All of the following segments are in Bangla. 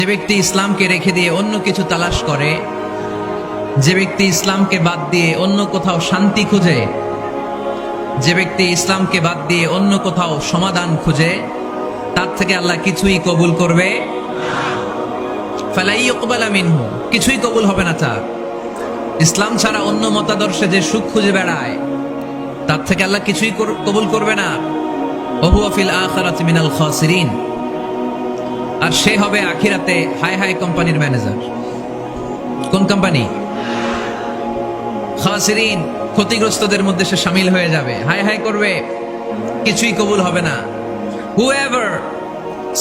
যে ব্যক্তি ইসলামকে রেখে দিয়ে অন্য কিছু তালাশ করে, যে ব্যক্তি ইসলামকে বাদ দিয়ে অন্য কোথাও শান্তি খুঁজে, যে ব্যক্তি ইসলামকে বাদ দিয়ে অন্য কোথাও সমাধান খুঁজে, তার থেকে আল্লাহ কিছুই কবুল করবে ফালা ইউকবালা মিনহু, কিছুই কবুল হবে না তার। ইসলাম ছাড়া অন্য মতাদর্শে যে সুখ খুঁজে বেড়ায়, তার থেকে আল্লাহ কিছুই কবুল করবে না। ওয়া হুয়া ফিল আখিরাতি মিনাল খাসিরিন, আর সে হবে আখিরাতে হাই হাই কোম্পানির ম্যানেজার। কোন কোম্পানি? খাসিরিন, ক্ষতিগ্রস্তদের মধ্যে সে শামিল হয়ে যাবে, হাই হাই করবে, কিছুই কবুল হবে না। Whoever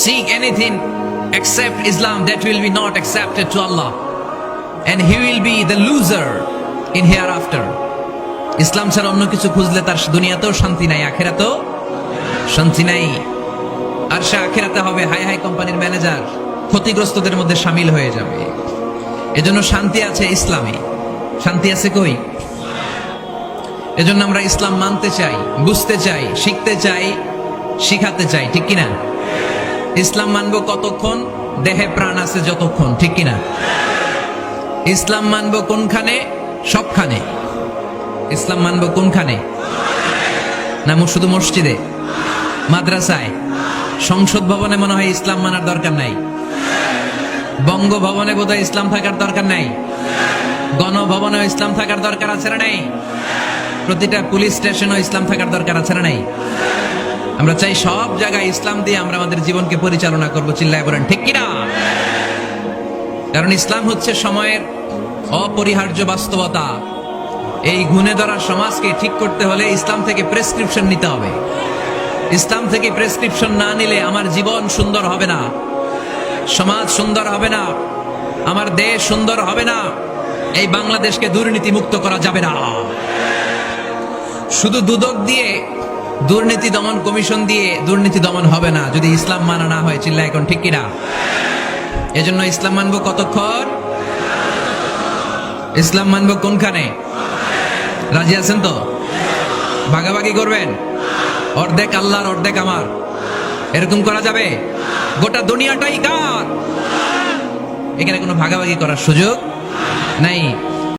seek anything except Islam, that will be not accepted to Allah, and he will be the loser in hereafter. ইসলাম ছাড়া অন্য কিছু খুঁজলে তার দুনিয়াতেও শান্তি নাই, আখিরাতেও শান্তি নাই। আর সে আখিরাতে হবে হাই হাই কোম্পানির ম্যানেজার, ক্ষতিগ্রস্তদের মধ্যে শামিল হয়ে যাবে। এজন্য শান্তি আছে ইসলামে। শান্তি আছে কই? এজন্য আমরা ইসলাম মানতে চাই, বুঝতে চাই, শিখতে চাই, শিখাতে চাই, ঠিক কিনা? ইসলাম মানবো কতক্ষণ? দেহে প্রাণ আছে যতক্ষণ, ঠিক কিনা? ইসলাম মানবো কোনখানে? সবখানে। ইসলাম মানবো কোনখানে? না শুধু মসজিদে, মাদ্রাসায়, সংসদ ভবনে মনে হয় ইসলাম মানার দরকার নাই। বঙ্গভবনে বোধহয় ইসলাম থাকার দরকার নাই। গণভবনেও ইসলাম থাকার দরকার আছে না নাই? প্রতিটা পুলিশ স্টেশনেও ইসলাম থাকার দরকার আছে না নাই? আমরা চাই সব জায়গায় ইসলাম দিয়ে আমরা আমাদের জীবনকে পরিচালনা করবো। চিল্লায় বলেন ঠিক কিনা? কারণ ইসলাম হচ্ছে সময়ের অপরিহার্য বাস্তবতা। এই গুণে ধরা সমাজকে ঠিক করতে হলে ইসলাম থেকে প্রেসক্রিপশন নিতে হবে। ইসলাম থেকে প্রেসক্রিপশন না নিলে আমার জীবন সুন্দর হবে না, সমাজ সুন্দর হবে না, আমার দেশ সুন্দর হবে না, এই বাংলাদেশকে দুর্নীতি মুক্ত করা যাবে না। শুধু দুদক দিয়ে, দুর্নীতি দমন কমিশন দিয়ে দুর্নীতি দমন হবে না যদি ইসলাম মানা না হয়। চিল্লা এখন ঠিক কিনা? এজন্য ইসলাম মানবো কতক্ষণ? ইসলাম মানবো কোনখানে? রাজি আছেন তো? ভাগাভাগি করবেন? অর্ধেক আল্লাহর অর্ধেক আমার, এরকম করা যাবে? গোটা দুনিয়াটাই কার, এখানে কোনো ভাগাভাগি করার সুযোগ নাই।